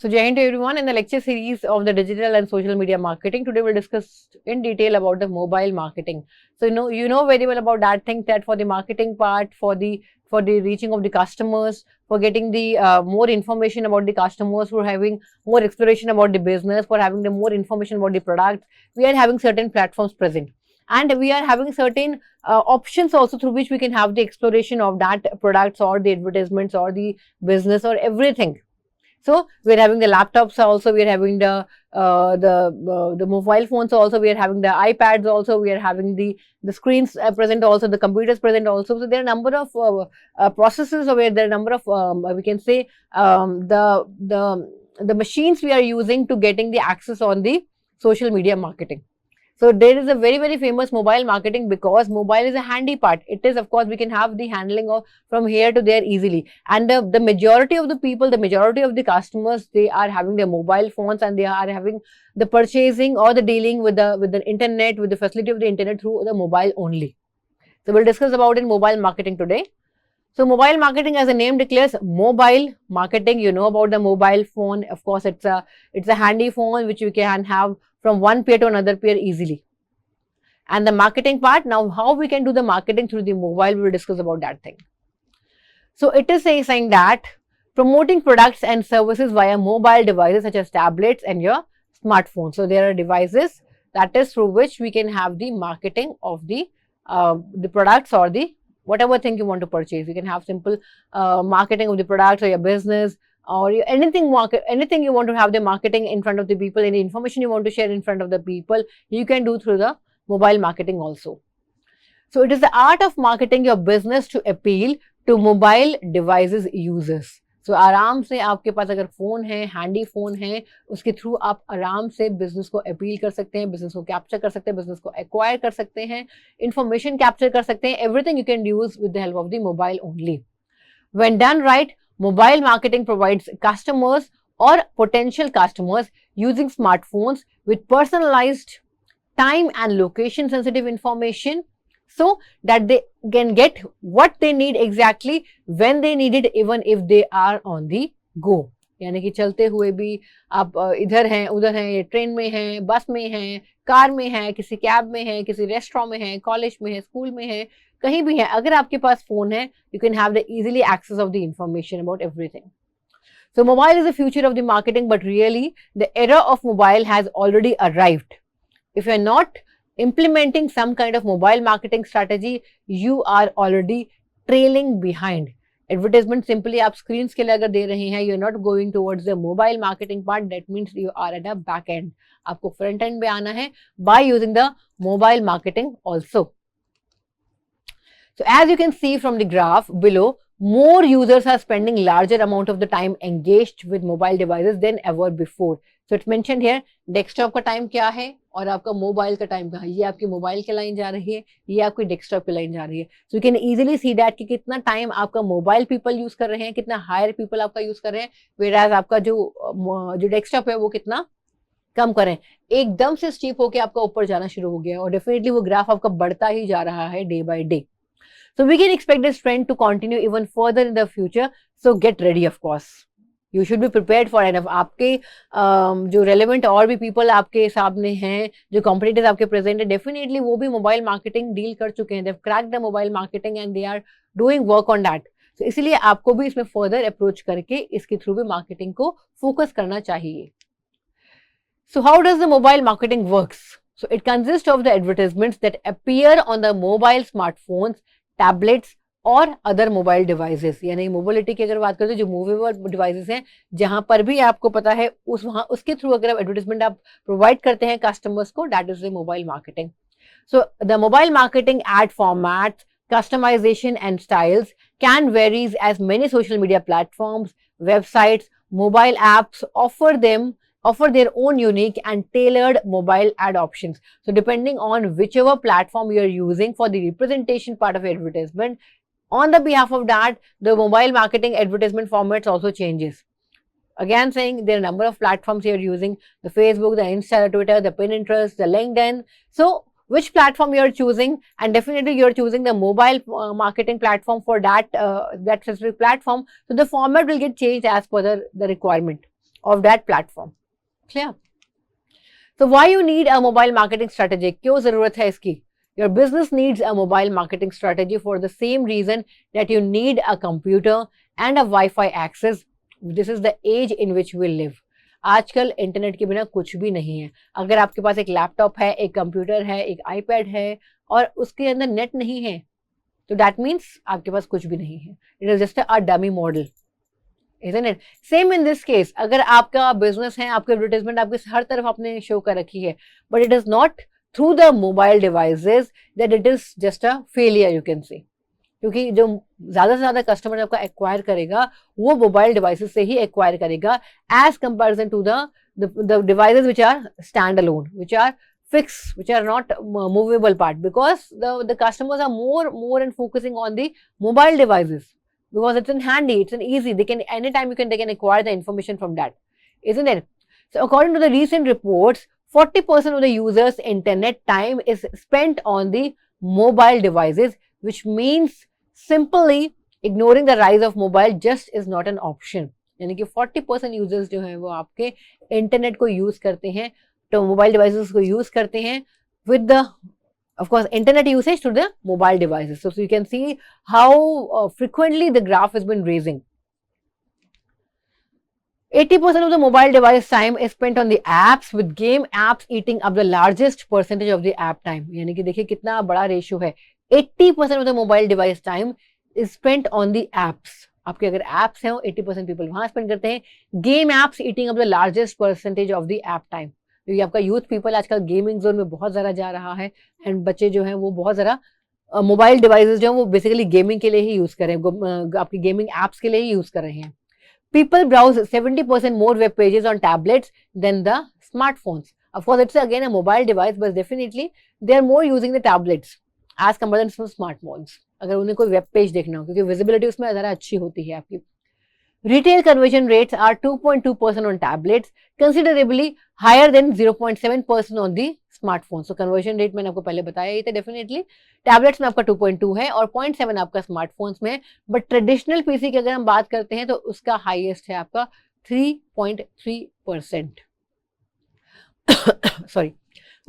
So, Jai Hind to everyone. In the lecture series of the digital and social media marketing, today we'll discuss in detail about the mobile marketing. So, you know very well about that thing, that for the marketing part, for the reaching of the customers, for getting the more information about the customers, for having more exploration about the business, for having the more information about the product, we are having certain platforms present. And we are having certain options also through which we can have the exploration of that products or the advertisements or the business or everything. So we're having the laptops also, we're having the mobile phones also, we are having the iPads also, we are having the screens present also, the computers present also. So there are a number of processes where there are a number of we can say the machines we are using to getting the access on the social media marketing. So there is a very famous mobile marketing because mobile is a handy part. It is, of course, we can have the handling of from here to there easily. And the majority of the people, the majority of the customers, they are having their mobile phones and they are having the purchasing or the dealing with the internet, with the facility of the internet through the mobile only. So we'll discuss about in mobile marketing today. So mobile marketing, as the name declares, mobile marketing. You know about the mobile phone. Of course, it's a handy phone which you can have from one peer to another peer easily. And the marketing part, now how we can do the marketing through the mobile, we will discuss about that thing. So it is saying that promoting products and services via mobile devices such as tablets and your smartphone. So there are devices that is through which we can have the marketing of the products or the whatever thing you want to purchase. You can have simple marketing of the products or your business, or anything you want to have the marketing in front of the people, any information you want to share in front of the people, you can do through the mobile marketing also. So it is the art of marketing your business to appeal to mobile devices users. So आराम से आपके पास अगर phone है, handy phone है, उसके through आप आराम से बिजनेस को अपील कर सकते हैं, बिजनेस को कैप्चर कर सकते हैं, बिजनेस को एक्वायर कर सकते हैं, इंफॉर्मेशन कैप्चर कर सकते हैं. Everything you can use with the help of the mobile only. When done right, mobile marketing provides customers or potential customers using smartphones with personalized time and location sensitive information so that they can get what they need exactly when they need it, even if they are on the go. यानी कि चलते हुए भी आप इधर हैं, उधर हैं, ट्रेन में हैं, बस में हैं, कार में हैं, किसी कैब में हैं, किसी रेस्टोरेंट में हैं, कॉलेज में हैं, स्कूल में हैं, कहीं भी है, अगर आपके पास फोन है, you can have the easily access of the information about everything. So mobile is the future of the marketing, but really the era of mobile has already arrived. If you are not implementing some kind of mobile marketing strategy, you are already trailing behind. Advertisement simply आप screens के लिए अगर दे रहे हैं, you're not going towards the mobile marketing part, that means you are at a back end. आपको front end पे आना है by using the mobile marketing also. So as you can see from the graph below, more users are spending larger amount of the time engaged with mobile devices than ever before. So it's mentioned here, desktop का time क्या है और आपका mobile का time क्या है. ये आपकी mobile की line जा रही है, ये आपकी desktop की line जा रही है. So you can easily see that कि कितना time आपका mobile people use कर रहे हैं, कितना higher people आपका use कर रहे हैं, whereas आपका जो desktop है वो कितना कम करें. एकदम से steep होके आपका ऊपर जाना शुरू हो गया है और definitely वो graph आपका बढ़ता ही जा रहा है day by day. So we can expect this trend to continue even further in the future. So get ready, of course. You should be prepared for it. आपके जो relevant और भी people आपके सामने हैं, जो competitors आपके present है, definitely वो भी mobile marketing deal कर चुके हैं. They've cracked the mobile marketing and they are doing work on that. So इसलिए आपको भी इसमें further approach करके इसके through भी marketing को focus करना चाहिए. So how does the mobile marketing works? So it consists of the advertisements that appear on the mobile smartphones, tablets और अदर मोबाइल डिवाइसेस. यानी मोबिलिटी की अगर बात करें तो जो मूवेबल डिवाइसेस हैं, जहां पर भी आपको पता है उसके थ्रू अगर एडवर्टाइजमेंट आप प्रोवाइड करते हैं कस्टमर्स को, that is the mobile marketing. So the mobile marketing ad formats, customization and styles can varies as many social media platforms, websites, mobile apps offer their own unique and tailored mobile ad options. So depending on whichever platform you are using for the representation part of advertisement, on the behalf of that, the mobile marketing advertisement formats also changes. Again saying there are a number of platforms you are using, the Facebook, the Insta, the Twitter, the Pinterest, the LinkedIn. So which platform you are choosing, and definitely you are choosing the mobile marketing platform for that specific platform. So the format will get changed as per the requirement. of that platform. Clear? So why you need a mobile marketing strategy? क्यों जरूरत है इसकी? Your business needs a mobile marketing strategy for the same reason that you need a computer and a Wi-Fi access. This is the age in which we live. आजकल internet के बिना कुछ भी नहीं है. अगर आपके पास एक लैपटॉप है, एक कंप्यूटर है, एक आईपैड है और उसके अंदर नेट नहीं है, तो दैट मीन्स आपके पास कुछ भी नहीं है. It is just a dummy model. Isn't it? Same in this case. अगर आपका बिजनेस है, आपके एडवर्टाइजमेंट आपके हर तरफ आपने शो कर रखी है, but it is not through the mobile devices, that it is just a failure, you can say. क्योंकि जो ज्यादा से ज्यादा कस्टमर आपका एक्वायर करेगा वो मोबाइल डिवाइसेस से ही एक्वायर करेगा, as comparison to the devices which are stand alone, which are fixed, which are not movable part, because the customers are more and focusing on the mobile devices, because it's in handy, it's an easy, they can anytime they can acquire the information from that, isn't it? So according to the recent reports, 40% of the users internet time is spent on the mobile devices, which means simply ignoring the rise of mobile just is not an option. यानी कि 40% users जो हैं वो आपके internet को use करते हैं, तो मोबाइल डिवाइसेस को यूज करते हैं with the of course internet usage to the mobile devices. So you can see how frequently the graph has been raising. 80% of the mobile device time is spent on the apps, with game apps eating up the largest percentage of the app time. यानी कि देखिए कितना बड़ा ratio है. 80% of the mobile device time is spent on the apps. आपके अगर apps हैं 80% people वहां spend करते हैं. Game apps eating up the largest percentage of the app time. क्योंकि आपका यूथ पीपल आजकल गेमिंग जोन में बहुत ज़्यादा जा रहा है, एंड बच्चे जो हैं वो बहुत ज़्यादा मोबाइल डिवाइसेस जो हैं वो बेसिकली गेमिंग के लिए ही यूज़ करें, आपकी गेमिंग एप्स के लिए ही यूज़ कर रहे हैं. People browse 70% more web pages on tablets than the smartphones. Of course it's again a mobile device, but definitely they are more using the tablets as compare to smartphones, अगर उन्हें कोई web page देखना हो, क्योंकि visibility उसमें ज़्यादा अच्छी होती है आपकी. Retail conversion rates are 2.2% on tablets, considerably higher than 0.7% on the smartphone. So conversion rate मैंने आपको पहले बताया ही था, definitely tablets में आपका 2.2 है और 0.7 आपका स्मार्टफोन्स में. बट ट्रेडिशनल पीसी की अगर हम बात करते हैं तो उसका हाईएस्ट है आपका 3.3%. Sorry.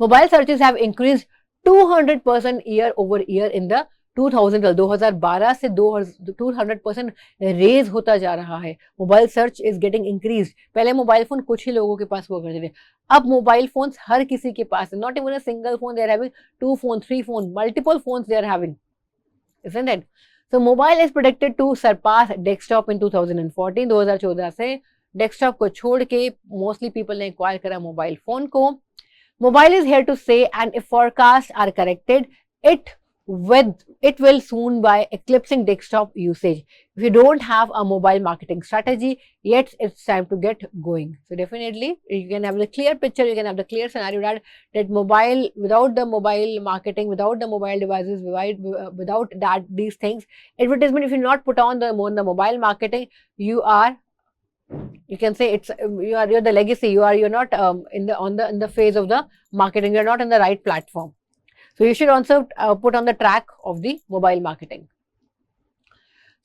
Mobile searches have increased 200% year over year in the 2012 से 200% रेज होता जा रहा है. Mobile search is getting increase. पहले मोबाइल फोन कुछ ही लोगों के पास हुआ करते थे, अब मोबाइल फोन्स हर किसी के पास है. Not even a single phone, they are having 2 phone 3 phone, multiple phones they are having, isn't it? So mobile is predicted to surpass desktop in 2014. 2014 से डेस्कटॉप को छोड़ के मोस्टली पीपल ने एक्वायर करा मोबाइल फोन को. Mobile is here to say, and if forecast are corrected, it will soon by eclipsing desktop usage. If you don't have a mobile marketing strategy yet, it's time to get going. So definitely you can have the clear picture, you can have the clear scenario that mobile, without the mobile marketing, without the mobile devices, without that these things, advertisement, if you not put on the mobile marketing, you can say you're the legacy, you're not in the phase of the marketing, you're not in the right platform. So you should also put on the track of the mobile marketing.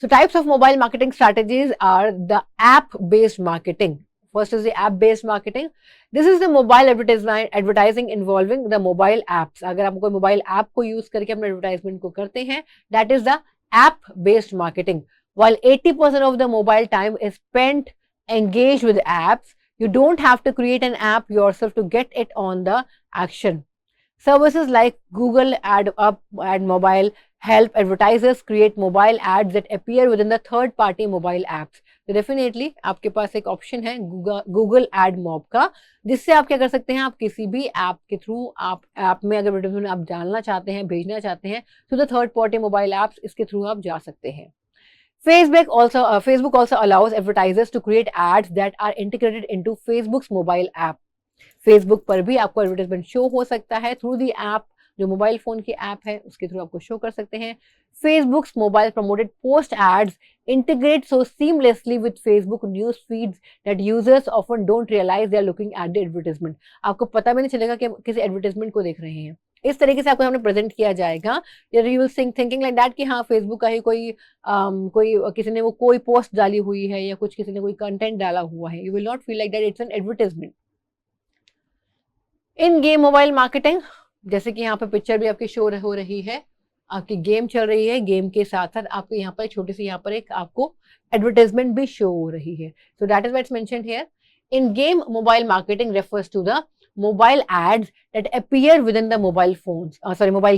So types of mobile marketing strategies are the app-based marketing. First is the app-based marketing. This is the mobile advertising involving the mobile apps. अगर आप कोई mobile app को use करके अपने advertisement को करते हैं, that is the app-based marketing. While 80% of the mobile time is spent engaged with apps, you don't have to create an app yourself to get it on the action. Services like Google Ad Mobile help advertisers create mobile ads that appear within the third-party mobile apps. तो definitely आपके पास एक option है Google Ad Mob का, जिससे आप क्या कर सकते हैं, आप किसी भी ऐप के थ्रू, आप ऐप में अगर एडवर्टाइजमेंट आप डालना चाहते हैं, भेजना चाहते हैं, तो द थर्ड-पार्टी मोबाइल ऐप्स, इसके थ्रू आप जा सकते हैं. Facebook also allows advertisers to create ads that are integrated into Facebook's mobile app. Facebook पर भी आपको एडवर्टाइजमेंट शो हो सकता है थ्रू दी ऐप, जो मोबाइल फोन की ऐप है उसके थ्रू आपको शो कर सकते हैं. Facebook's mobile promoted post ads integrate so seamlessly with Facebook news feeds that users often don't realize they are looking at the advertisement. आपको पता भी नहीं चलेगा कि किसी एडवर्टाइजमेंट को देख रहे हैं. इस तरीके से आपको हमने प्रेजेंट किया जाएगा, you will thinking like that कि हाँ फेसबुक का ही कोई किसी ने वो कोई पोस्ट डाली हुई है या कुछ किसी ने कोई कंटेंट डाला हुआ है, you will not feel like that it's an advertisement. In game mobile marketing, जैसे कि यहाँ पे पिक्चर भी आपकी शो हो रही है, आपकी गेम चल रही है, गेम के साथ साथ आपको यहाँ पर छोटी सी यहाँ पर एक आपको एडवर्टाइजमेंट भी शो हो रही है। So that is what is mentioned here. In game mobile marketing refers to the mobile ads that appear within the mobile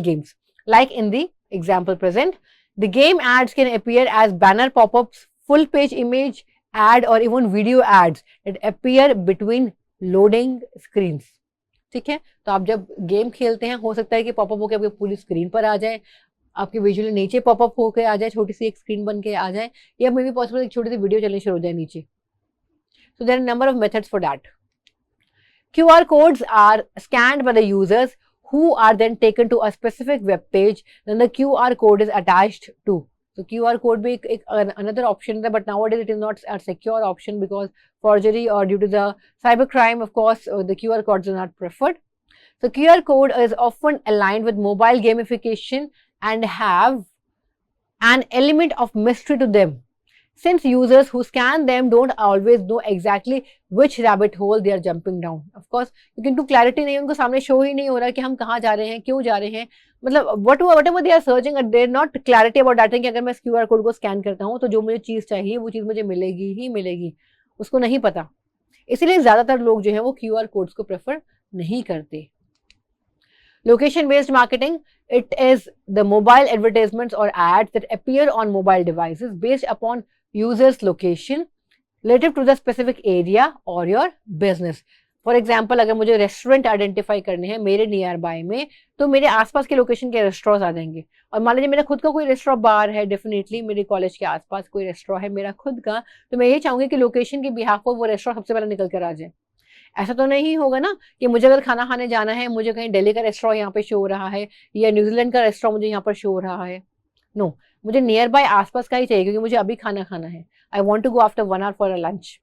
games. Like in the example present, the game ads can appear as banner pop-ups, full page image ad or even video ads that appear between loading screens. ठीक है, तो आप जब game खेलते हैं हो सकता है कि पॉपअप होकर आपकी पूरी स्क्रीन पर आ जाए, आपके विजुअली नीचे पॉपअप होकर आ जाए, छोटी सी एक स्क्रीन बन के आ जाए, या मे बी पॉसिबल एक छोटी सी वीडियो चलनी शुरू हो जाए नीचे। So there are number of methods for that. QR codes are scanned by the users who are then taken to a specific web page. Then the QR code is attached to. So QR code be another option there, but nowadays it is not a secure option because forgery or due to the cybercrime, of course, the QR codes are not preferred. So QR code is often aligned with mobile gamification and have an element of mystery to them, since users who scan them don't always know exactly which rabbit hole they are jumping down. Of course, क्योंकि clarity नहीं, उनको सामने show ही नहीं हो रहा कि हम कहाँ जा रहे हैं, क्यों जा रहे हैं, मतलब whatever they are searching, they are not clarity about that thing कि अगर मैं इस QR कोड को स्कैन करता हूँ तो जो मुझे चीज चाहिए वो चीज मुझे मिलेगी ही मिलेगी, उसको नहीं पता। इसीलिए ज्यादातर लोग जो है वो QR कोड्स को प्रेफर नहीं करते। Location based marketing, it is the mobile advertisements or ads that appear on mobile devices based upon users location relative to the specific area or your business. For example अगर मुझे restaurant identify करने हैं मेरे near by में, तो मेरे आसपास के लोकेशन के रेस्टोरेंट्स आ जाएंगे। और मान लीजिए मेरा खुद का कोई रेस्टोरेंट बार है, डेफिनेटली मेरे कॉलेज के आसपास कोई रेस्टोरेंट है मेरा खुद का, तो मैं ये चाहूंगी कि लोकेशन के बिहाफ पर वो रेस्टोरेंट सबसे पहले निकल कर आ जाए। ऐसा तो नहीं होगा ना कि मुझे अगर खाना खाने जाना है, मुझे कहीं दिल्ली का रेस्टोरेंट यहाँ पे शो हो रहा है या न्यूजीलैंड का रेस्टोरेंट मुझे यहाँ पर शो हो रहा है। नो, मुझे नियर बाय आसपास का ही चाहिए क्योंकि मुझे अभी खाना खाना है। I want to go after 1 hour for a lunch,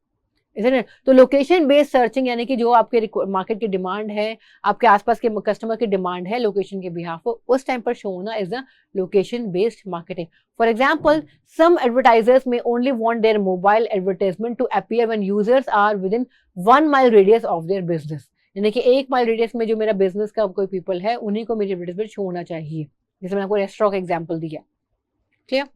isn't it? तो लोकेशन बेस्ड सर्चिंग यानी कि जो आपके मार्केट की डिमांड है, आपके आसपास के कस्टमर की डिमांड है लोकेशन के बिहाफ पर, उस टाइम पर शो होना is the location based marketing. For example, some advertisers may only want their mobile advertisement to appear when users are within 1 mile radius of their business, यानी कि 1 mile radius में जो मेरा business का कोई people है उन्हीं को मेरी एडवर्टाइजमेंट शो होना चाहिए, जैसे मैंने आपको रेस्टोरेंट का एग्जाम्पल दिया। Clear?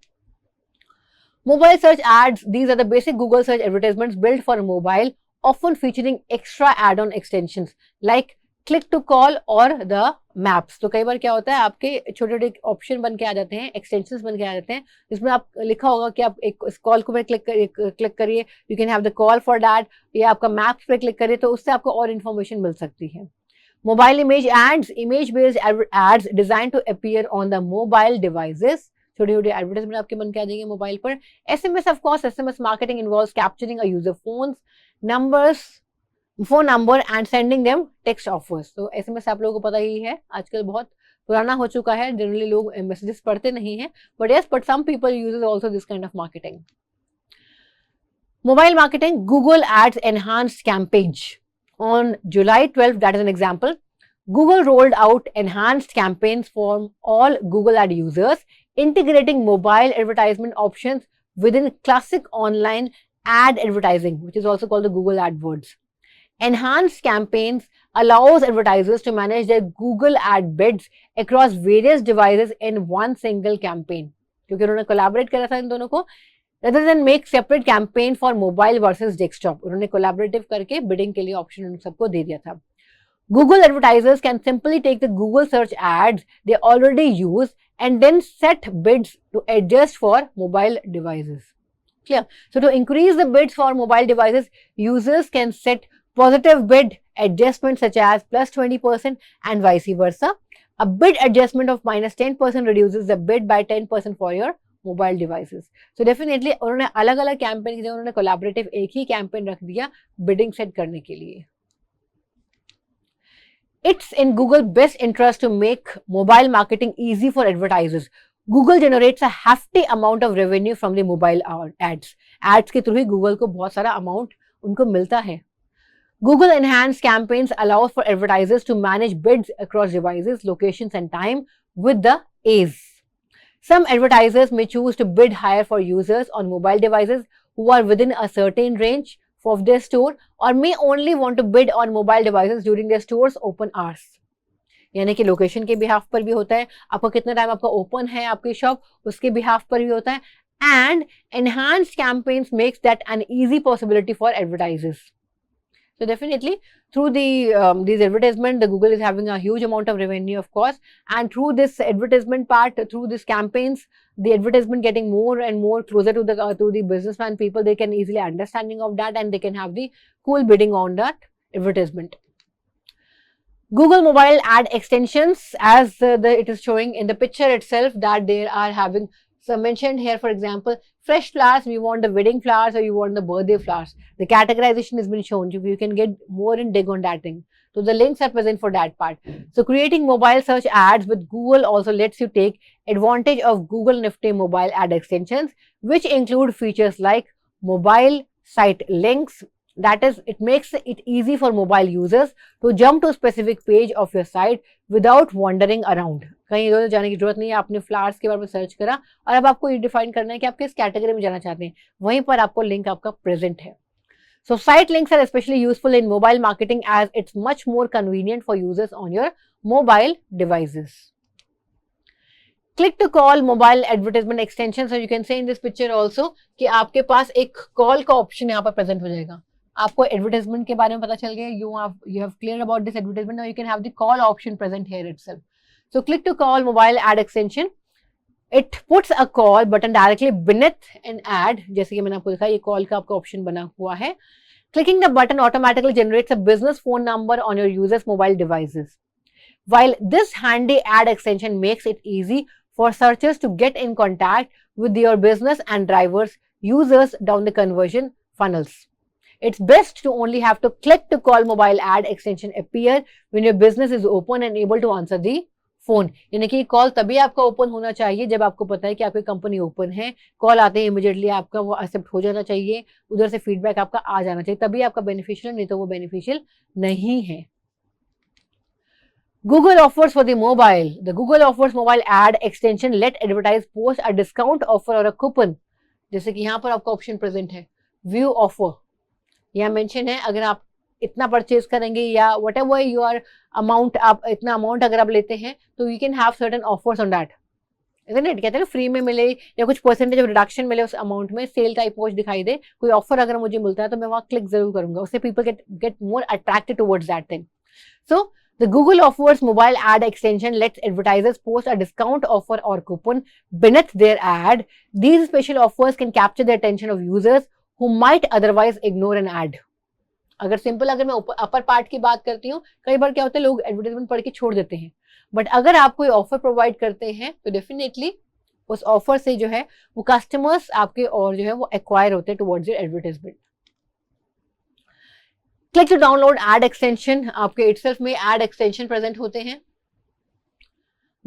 Mobile search ads, these are the basic Google search advertisements built for mobile, often featuring extra add-on extensions like click to call or the maps. तो कई बार क्या होता है आपके छोटे छोटे ऑप्शन बन के आ जाते हैं, एक्सटेंशंस बन के आ जाते हैं, जिसमें आप लिखा होगा कि आप एक इस कॉल को पे क्लिक करिए, you can have the call for that, या आपका मैप्स पे क्लिक करिए तो उससे आपको और इन्फॉर्मेशन मिल सकती है। Mobile image ads, image based ads designed to appear on the mobile devices, छोटी छोटी एडवर्टाइजमेंट आपके बन के आ जाएंगे मोबाइल पर। SMS, of course, SMS marketing involves capturing a user phone number and sending them text offers. तो SMS आप लोगों को पता ही है आजकल बहुत पुराना हो चुका है, जनरली लोग मैसेजेस पढ़ते नहीं है, but some people uses also this kind of marketing. Mobile marketing, Google ads enhanced campaigns on July 12th, that is an example. Google rolled out enhanced campaigns for all Google Ad users, integrating mobile advertisement options within classic online ad advertising, which is also called the Google AdWords. Enhanced campaigns allows advertisers to manage their Google ad bids across various devices in one single campaign. क्योंकि उन्होंने collaborate करा था इन दोनों को, rather than make separate campaign for mobile versus desktop, उन्होंने collaborative करके bidding के लिए option उन सबको दे दिया था। Google advertisers can simply take the Google search ads they already use and then set bids to adjust for mobile devices. Clear? So to increase the bids for mobile devices, users can set positive bid adjustments such as plus 20% and vice versa. A bid adjustment of minus 10% reduces the bid by 10% for your mobile devices. So definitely उन्होंने अलग अलग campaign की, उन्होंने collaborative एक ही campaign रख दिया bidding set करने के लिए। It's in Google's best interest to make mobile marketing easy for advertisers. Google generates a hefty amount of revenue from the mobile ads. Ads के थ्रू ही Google को बहुत सारा अमाउंट उनको मिलता है। Google Enhanced Campaigns allows for advertisers to manage bids across devices, locations, and time with the ease. Some advertisers may choose to bid higher for users on mobile devices who are within a certain range of their store, or may only want to bid on mobile devices during their store's open hours. यानी कि location के behalf पर भी होता है, आपका कितना time आपका ओपन है आपकी शॉप, उसके बिहाफ पर भी होता है. And enhanced campaigns makes that an easy possibility for advertisers. So definitely through these advertisement, the Google is having a huge amount of revenue, of course, and through this advertisement part, through these campaigns, the advertisement getting more and more closer to the businessman people, they can easily understanding of that, and they can have the cool bidding on that advertisement. Google mobile ad extensions, as it is showing in the picture itself, that they are having. So mentioned here, for example, fresh flowers, we want the wedding flowers or you want the birthday flowers. The categorization has been shown. You can get more and dig on that thing. So the links are present for that part. So creating mobile search ads with Google also lets you take advantage of Google Nifty mobile ad extensions, which include features like mobile site links. That is, it makes it easy for mobile users to jump to a specific page of your site without wandering around. कहीं इधर जाने की जरूरत नहीं है. आपने flowers के बारे में सर्च करा और अब आपको ये डिफाइन करना है कि आप किस कैटेगरी में जाना चाहते हैं, वहीं पर आपको लिंक आपका प्रेजेंट है. So site links are especially useful in mobile marketing as it's much more convenient for users on your mobile devices. Click to call mobile advertisement extension. So you can say in this picture also कि आपके पास एक call का option यहाँ पर present हो जाएगा. आपको advertisement के बारे में पता चल गया, you have clear about this advertisement. Now you can have the call option present here itself. So click to call mobile ad extension. It puts a call button directly beneath an ad. जैसे कि मैंने आपको दिखाया, ये call का आपका option बना हुआ है. Clicking the button automatically generates a business phone number on your user's mobile devices. While this handy ad extension makes it easy for searchers to get in contact with your business and drivers users down the conversion funnels. It's best to only have to click to call mobile ad extension appear when your business is open and able to answer the phone. यानी कि call तभी आपका open होना चाहिए जब आपको पता है कि आपकी कंपनी ओपन है. कॉल आते ही इमीडिएटली आपका वो एक्सेप्ट हो जाना चाहिए, उधर से फीडबैक आपका आ जाना चाहिए, तभी आपका बेनिफिशियल, नहीं तो वो बेनिफिशियल नहीं है. Google offers for the mobile. The Google offers mobile ad extension let advertise post a discount offer or a coupon. जैसे कि यहाँ पर आपका ऑप्शन प्रेजेंट है, व्यू ऑफर. यहाँ मेंशन है, अगर आप इतना परचेज करेंगे या वट एवर योर अमाउंट, आप इतना अमाउंट अगर आप लेते हैं तो you can have certain offers on that. Isn't it? कहते हैं फ्री में मिले या कुछ परसेंटेज ऑफ रिडक्शन मिले उस अमाउंट में, सेल टाइप पोस्ट दिखाई दे, कोई ऑफर अगर मुझे मिलता है तो मैं वहाँ क्लिक जरूर करूंगा. उससे people get more attracted towards that thing. So the Google offers mobile ad extension lets advertisers post a discount offer or coupon beneath their ad. These special offers can capture the attention of users who might otherwise ignore an ad. अगर simple, अगर मैं upper part की बात करती हूँ, कई बार क्या होता है लोग एडवर्टाइजमेंट पढ़ के छोड़ देते हैं, बट अगर आप कोई ऑफर प्रोवाइड करते हैं तो डेफिनेटली उस ऑफर से जो है वो कस्टमर्स आपके और जो है वो एक्वायर होते हैं towards your advertisement. Click to download ad extension, आपके इटसेल्फ में एड एक्सटेंशन प्रेजेंट होते हैं.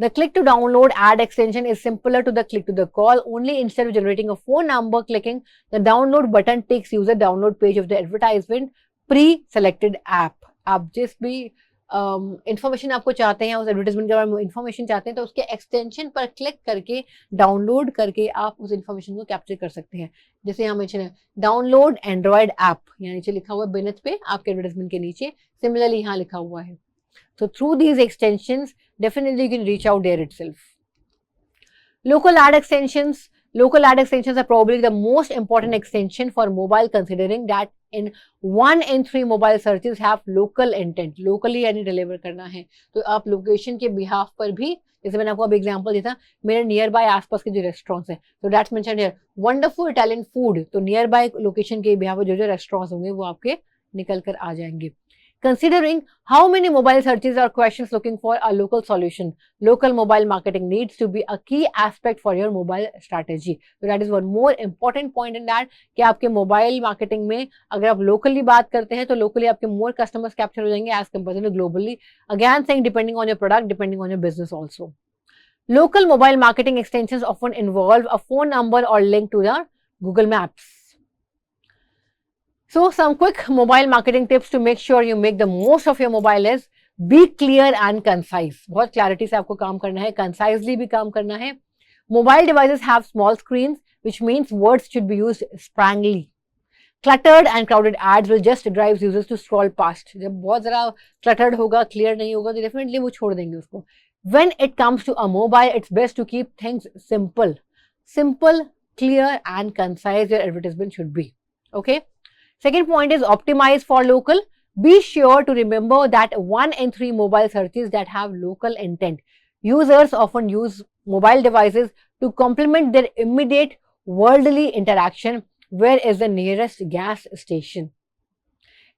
The click to download ad extension is similar to the click to the call, only instead of generating a phone number, clicking the download button takes user download page of the advertisement pre-selected app. आप जिस भी information आपको चाहते हैं, उस advertisement के बारे में इंफॉर्मेशन चाहते हैं, तो उसके एक्सटेंशन पर क्लिक करके डाउनलोड करके आप उस इंफॉर्मेशन को कैप्चर कर सकते हैं. जैसे यहाँ मेंशन है डाउनलोड एंड्रॉइड ऐप, यहाँ नीचे लिखा हुआ है बेनेथ पे आपके एडवर्टाइजमेंट के नीचे, सिमिलरली यहाँ लिखा हुआ है. So through these extensions, definitely you can reach out there itself. Local ad extensions. Local ad extensions are probably the most important extension for mobile, considering that in 1 in 3 mobile searches have local intent. Locally यानी deliver करना है, तो आप location के behalf पर भी, जैसे मैंने आपको अब एग्जांपल दिया था, मेरे नियर बाय आसपास के जो रेस्टोरेंट्स हैं, तो that's mentioned here, wonderful Italian food, तो नियर बाय लोकेशन के बिहाफ पर जो जो रेस्टोरेंट्स होंगे वो आपके निकल कर आ जाएंगे. Considering how many mobile searches or questions looking for a local solution, local mobile marketing needs to be a key aspect for your mobile strategy. So that is one more important point in that कि आपके mobile marketing में अगर आप locally बात करते हैं तो locally आपके मोर कस्टमर्स कैप्चर हो जाएंगे as compare to globally. Again saying depending on your product, depending on your business also. Local mobile marketing extensions often involve a phone number or link to the Google Maps. So some quick mobile marketing tips to make sure you make the most of your mobile is be clear and concise. बहुत clarity से आपको काम करना है, concisely भी काम करना है. Mobile devices have small screens, which means words should be used sparingly. Cluttered and crowded ads will just drive users to scroll past. जब बहुत ज़रा cluttered होगा, clear नहीं होगा, तो definitely वो छोड़ देंगे उसको. When it comes to a mobile, it's best to keep things simple. Simple, clear and concise your advertisement should be. Okay. Second point is optimize for local. Be sure to remember that 1 in 3 mobile searches that have local intent. Users often use mobile devices to complement their immediate worldly interaction. Where is the nearest gas station?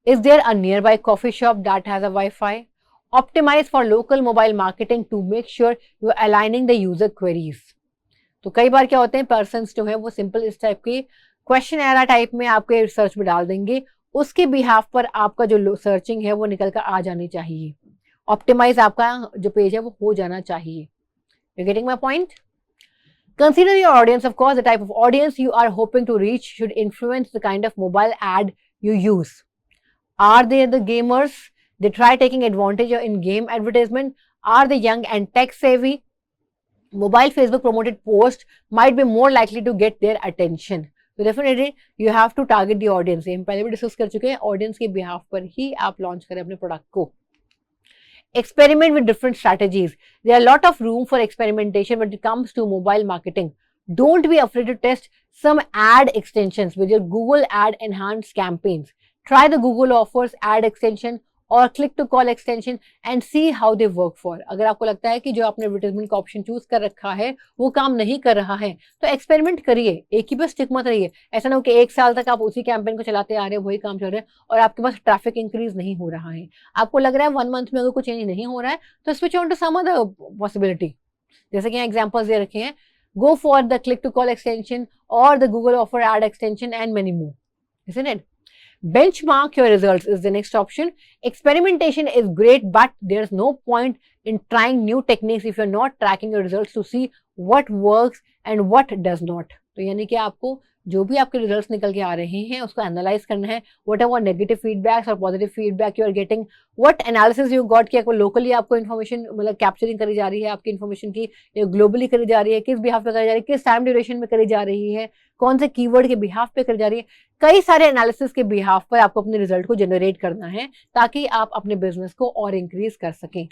Is there a nearby coffee shop that has a Wi-Fi? Optimize for local mobile marketing to make sure you are aligning the user queries. तो कई बार क्या होते हैं, persons जो है वो simple इस type की क्वेश्चन एरा टाइप में आपके सर्च में डाल देंगे, उसके बिहाफ पर आपका जो सर्चिंग है वो निकल कर आ जानी चाहिए. ऑप्टिमाइज आपका जो पेज है वो हो जाना चाहिए. You getting my point? Consider your audience. Of course, the type of audience you are hoping to reach should influence the kind of mobile ad you use. Are they the gamers? They try taking advantage of in-game advertisement. Are they young and tech savvy? Mobile Facebook promoted post might be more likely to get their attention. So definitely you have to target the audience. हम पहले भी discuss कर चुके हैं, audience के behalf पर ही आप launch करें अपने प्रोडक्ट को. Experiment with different strategies. There are a lot of room for experimentation when it comes to mobile marketing. Don't be afraid to test some ad extensions with your Google Ad Enhanced campaigns. Try the Google Offers ad extension और click to call extension and see how they work for. अगर आपको लगता है कि जो आपने advertisement का option choose कर रखा है वो काम नहीं कर रहा है तो एक्सपेरिमेंट करिए, एक ही पर स्टिक मत रहिए. ऐसा ना हो कि 1 साल तक आप उसी कैंपेन को चलाते आ रहे हैं, वही काम चल रहा है और आपके पास ट्रैफिक इंक्रीज नहीं हो रहा है. आपको लग रहा है 1 मंथ में अगर कुछ चेंज नहीं हो रहा है तो switch on to some other possibility. जैसे कि यहाँ एग्जाम्पल्स दे रखे हैं, go for the click to call extension और the Google offer ad extension and many more. Isn't it? Benchmark your results is the next option. Experimentation is great, but there's no point in trying new techniques if you're not tracking your results to see what works and what does not. तो यानी कि आपको जो भी आपके results निकल के आ रहे हैं उसको एनालाइज करना है. वट एवर नेगेटिव फीडबैक्स और positive feedback you are getting, what analysis you got, कि आपको लोकली आपको इन्फॉर्मेशन मतलब कैप्चरिंग करी जा रही है आपकी इन्फॉर्मेशन की, ग्लोबली करी जा रही है, किस बिहाफ पे करी जा रही है, किस टाइम ड्यूरेशन में करी जा रही है, कौन से कीवर्ड के बिहाफ पे करी जा रही है. कई सारे एनालिसिस के बिहाफ पर आपको अपने रिजल्ट को जनरेट करना है ताकि आप अपने बिजनेस को और इंक्रीज कर सकें.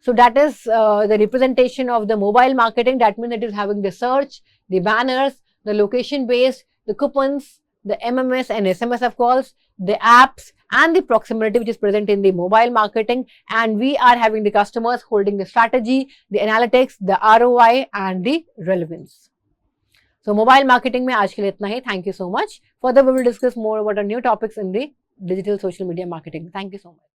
So that is the representation of the mobile marketing. That means it is having the search, the banners, the location based, the coupons, the MMS and SMS of calls, the apps and the proximity which is present in the mobile marketing. And we are having the customers holding the strategy, the analytics, the ROI and the relevance. So mobile marketing में आज के लिए इतना ही. Thank you so much. Further we will discuss more about our new topics in the digital social media marketing. Thank you so much.